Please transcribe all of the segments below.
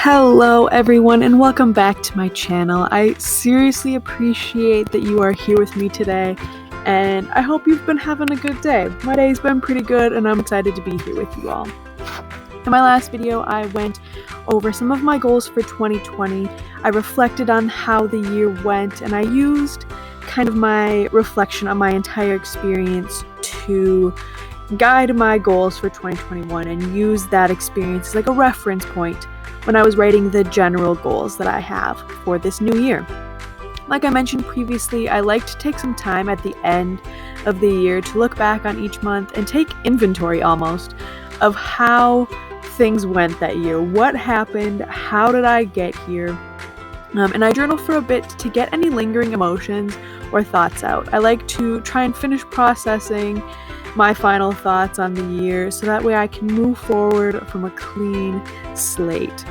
Hello everyone and welcome back to my channel. I seriously appreciate that you are here with me today and I hope you've been having a good day. My day's been pretty good and I'm excited to be here with you all. In my last video, I went over some of my goals for 2020. I reflected on how the year went and I used kind of my reflection on my entire experience to guide my goals for 2021 and use that experience as like a reference point when I was writing the general goals that I have for this new year. Like I mentioned previously, I like to take some time at the end of the year to look back on each month and take inventory almost of how things went that year. What happened? How did I get here? And I journal for a bit to get any lingering emotions or thoughts out. I like to try and finish processing my final thoughts on the year so that way I can move forward from a clean slate.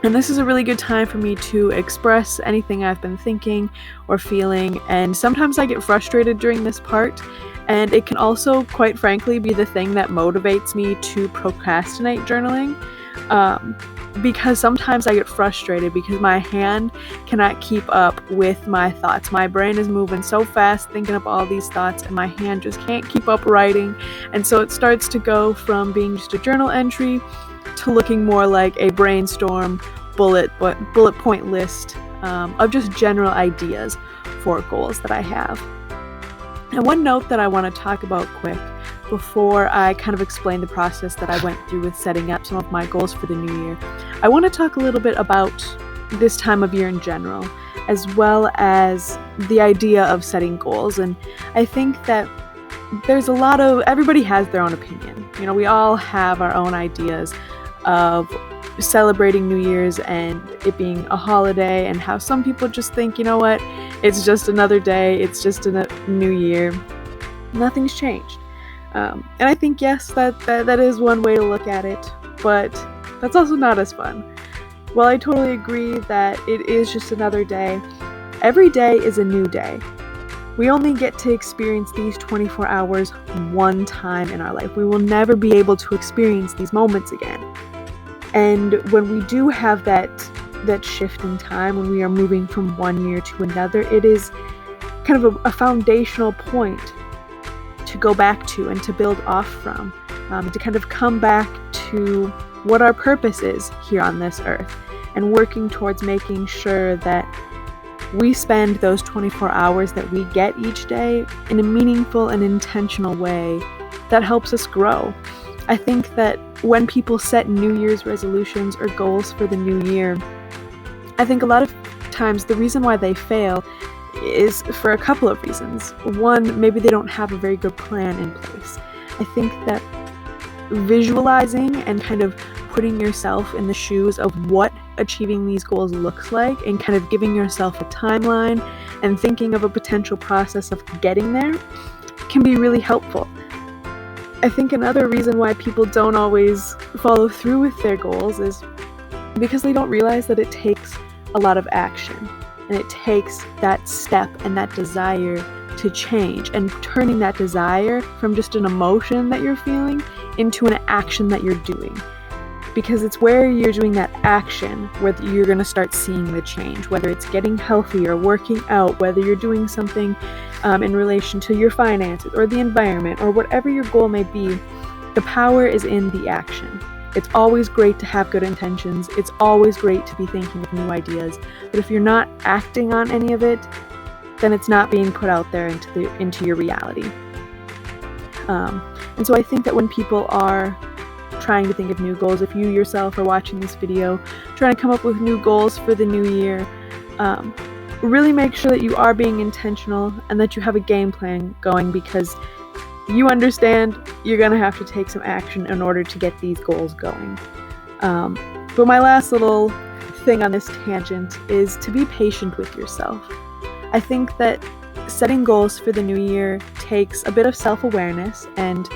And this is a really good time for me to express anything I've been thinking or feeling, and sometimes I get frustrated during this part, and it can also, quite frankly, be the thing that motivates me to procrastinate journaling. Because sometimes I get frustrated because my hand cannot keep up with my thoughts. My brain is moving so fast thinking up all these thoughts and my hand just can't keep up writing, and so it starts to go from being just a journal entry to looking more like a brainstorm bullet point list of just general ideas for goals that I have. And one note that I want to talk about quick before I kind of explain the process that I went through with setting up some of my goals for the new year, I want to talk a little bit about this time of year in general, as well as the idea of setting goals. And I think that everybody has their own opinion. You know, we all have our own ideas of celebrating New Year's and it being a holiday, and how some people just think, you know what, it's just another day, it's just a new year, nothing's changed. And I think, yes, that is one way to look at it, but that's also not as fun. While I totally agree that it is just another day, every day is a new day. We only get to experience these 24 hours one time in our life. We will never be able to experience these moments again. And when we do have that shift in time, when we are moving from one year to another, it is kind of a foundational point to go back to and to build off from, to kind of come back to what our purpose is here on this earth, and working towards making sure that we spend those 24 hours that we get each day in a meaningful and intentional way that helps us grow. I think that when people set New Year's resolutions or goals for the new year, I think a lot of times the reason why they fail is for a couple of reasons. One, maybe they don't have a very good plan in place. I think that visualizing and kind of putting yourself in the shoes of what achieving these goals looks like, and kind of giving yourself a timeline and thinking of a potential process of getting there can be really helpful. I think another reason why people don't always follow through with their goals is because they don't realize that it takes a lot of action. And it takes that step and that desire to change, and turning that desire from just an emotion that you're feeling into an action that you're doing. Because it's where you're doing that action where you're going to start seeing the change, whether it's getting healthier, working out, whether you're doing something in relation to your finances or the environment or whatever your goal may be. The power is in the action. It's always great to have good intentions. It's always great to be thinking of new ideas. But if you're not acting on any of it, then it's not being put out there into your reality. And so I think that when people are trying to think of new goals, if you yourself are watching this video, trying to come up with new goals for the new year, really make sure that you are being intentional and that you have a game plan going, because you understand you're going to have to take some action in order to get these goals going. But my last little thing on this tangent is to be patient with yourself. I think that setting goals for the new year takes a bit of self-awareness and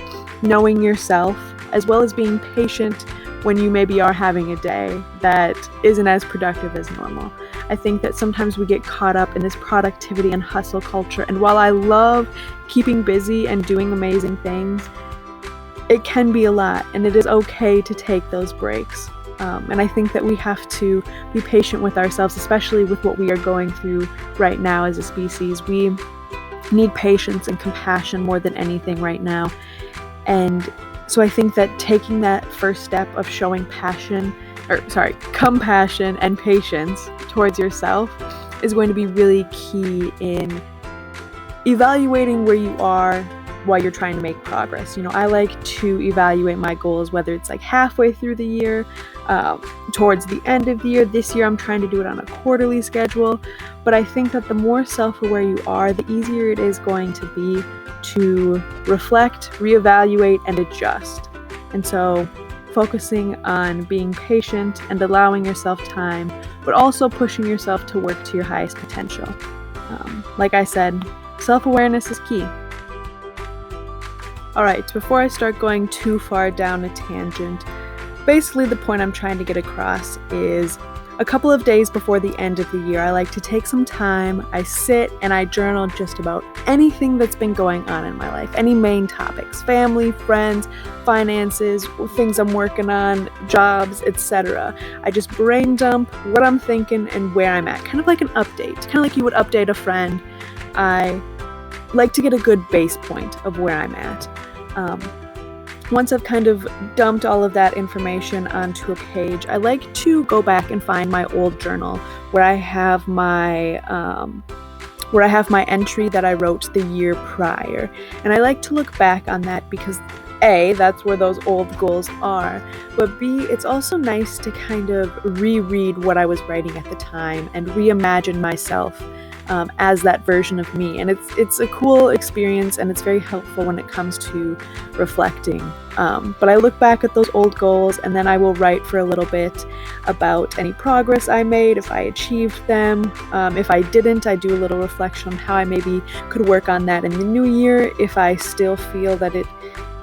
knowing yourself, as well as being patient when you maybe are having a day that isn't as productive as normal. I think that sometimes we get caught up in this productivity and hustle culture, and while I love keeping busy and doing amazing things, it can be a lot, and it is okay to take those breaks. And I think that we have to be patient with ourselves, especially with what we are going through right now as a species. We need patience and compassion more than anything right now. And so I think that taking that first step of showing compassion and patience towards yourself is going to be really key in evaluating where you are while you're trying to make progress. I like to evaluate my goals, whether it's like halfway through the year, towards the end of the year. This year I'm trying to do it on a quarterly schedule, but I think that the more self-aware you are, the easier it is going to be to reflect, reevaluate, and adjust. And so focusing on being patient and allowing yourself time, but also pushing yourself to work to your highest potential. Like I said, self-awareness is key. Alright, before I start going too far down a tangent, basically the point I'm trying to get across is a couple of days before the end of the year, I like to take some time, I sit and I journal just about anything that's been going on in my life, any main topics, family, friends, finances, things I'm working on, jobs, etc. I just brain dump what I'm thinking and where I'm at, kind of like an update, kind of like you would update a friend. I like to get a good base point of where I'm at. Once I've kind of dumped all of that information onto a page, I like to go back and find my old journal where I have my entry that I wrote the year prior. And I like to look back on that because A, that's where those old goals are, but B, it's also nice to kind of reread what I was writing at the time and reimagine myself as that version of me. And it's a cool experience, and it's very helpful when it comes to reflecting. But I look back at those old goals, and then I will write for a little bit about any progress I made, if I achieved them. If I didn't, I do a little reflection on how I maybe could work on that in the new year if I still feel that it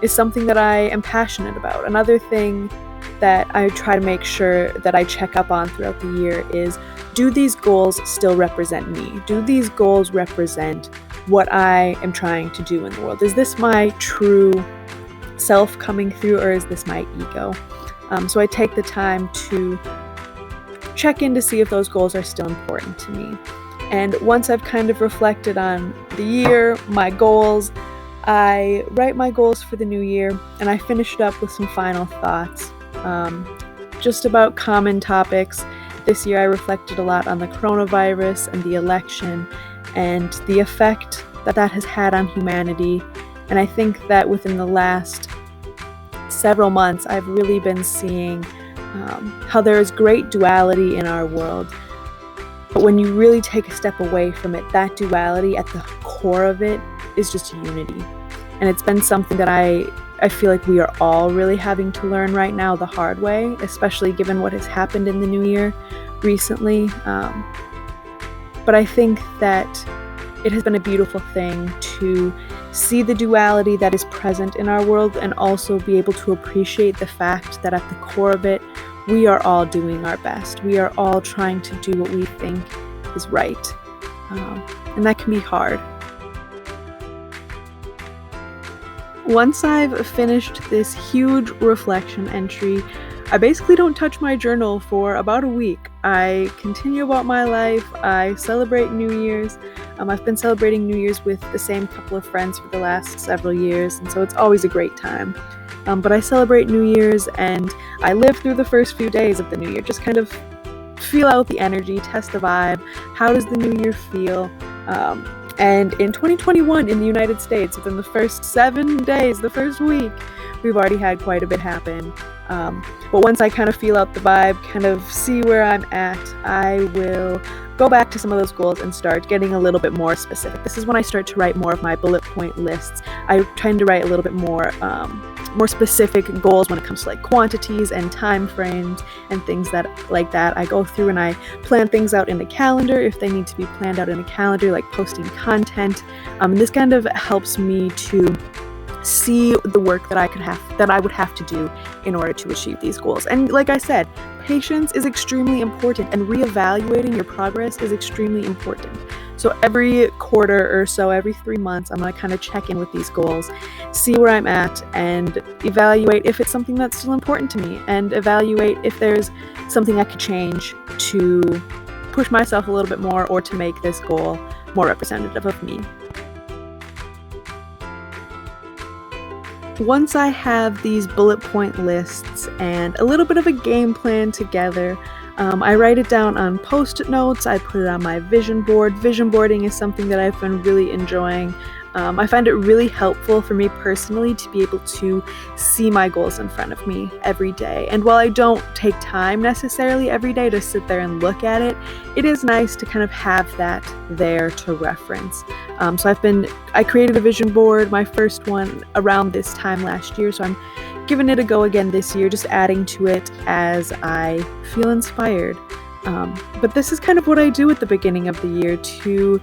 is something that I am passionate about. Another thing that I try to make sure that I check up on throughout the year is, do these goals still represent me? Do these goals represent what I am trying to do in the world? Is this my true self coming through, or is this my ego? So I take the time to check in to see if those goals are still important to me. And once I've kind of reflected on the year, my goals, I write my goals for the new year, and I finish it up with some final thoughts, just about common topics. This year I reflected a lot on the coronavirus and the election and the effect that has had on humanity. And I think that within the last several months, I've really been seeing how there is great duality in our world. But when you really take a step away from it, that duality at the core of it is just unity. And it's been something that I feel like we are all really having to learn right now the hard way, especially given what has happened in the new year recently. But I think that it has been a beautiful thing to see the duality that is present in our world, and also be able to appreciate the fact that at the core of it, we are all doing our best. We are all trying to do what we think is right. And that can be hard. Once I've finished this huge reflection entry, I basically don't touch my journal for about a week. I continue about my life. I celebrate New Year's. I've been celebrating New Year's with the same couple of friends for the last several years, and so it's always a great time. But I celebrate New Year's, and I live through the first few days of the New Year, just kind of feel out the energy, test the vibe. How does the New Year feel? And in 2021 in the United States, within the first 7 days, the first week, we've already had quite a bit happen. But once I kind of feel out the vibe, kind of see where I'm at, I will go back to some of those goals and start getting a little bit more specific. This is when I start to write more of my bullet point lists. I tend to write a little bit more specific goals when it comes to like quantities and time frames and things like that. I go through and I plan things out in a calendar if they need to be planned out in a calendar, like posting content. And this kind of helps me to see the work that I would have to do in order to achieve these goals. And like I said, patience is extremely important, and reevaluating your progress is extremely important. So every quarter or so, every 3 months, I'm going to kind of check in with these goals, see where I'm at, and evaluate if it's something that's still important to me, and evaluate if there's something I could change to push myself a little bit more or to make this goal more representative of me. Once I have these bullet point lists and a little bit of a game plan together, I write it down on post-it notes, I put it on my vision board. Vision boarding is something that I've been really enjoying. I find it really helpful for me personally to be able to see my goals in front of me every day. And while I don't take time necessarily every day to sit there and look at it, it is nice to kind of have that there to reference. So I created a vision board, my first one around this time last year, so I'm giving it a go again this year, just adding to it as I feel inspired. But this is kind of what I do at the beginning of the year to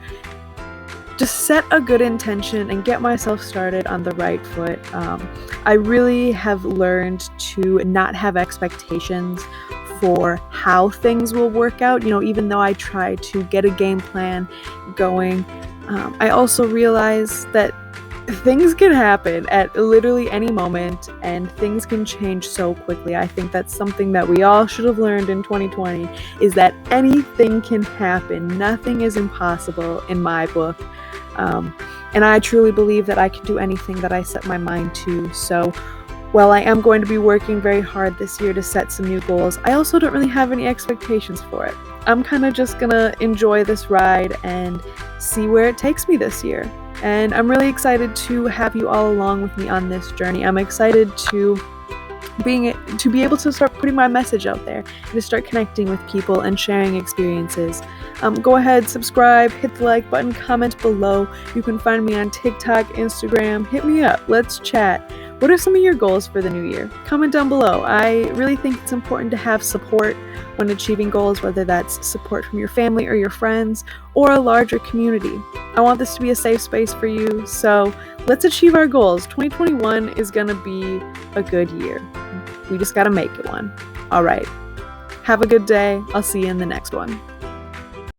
just set a good intention and get myself started on the right foot. I really have learned to not have expectations for how things will work out. Even though I try to get a game plan going, I also realize that things can happen at literally any moment and things can change so quickly. I think that's something that we all should have learned in 2020, is that anything can happen. Nothing is impossible in my book. And I truly believe that I can do anything that I set my mind to. So while I am going to be working very hard this year to set some new goals, I also don't really have any expectations for it. I'm kind of just gonna enjoy this ride and see where it takes me this year. And I'm really excited to have you all along with me on this journey. I'm excited to be able to start putting my message out there and to start connecting with people and sharing experiences. Go ahead, subscribe, hit the like button, comment below. You can find me on TikTok, Instagram. Hit me up. Let's chat. What are some of your goals for the new year? Comment down below. I really think it's important to have support when achieving goals, whether that's support from your family or your friends or a larger community. I want this to be a safe space for you, so let's achieve our goals. 2021 is going to be a good year. We just got to make it one. All right. Have a good day. I'll see you in the next one.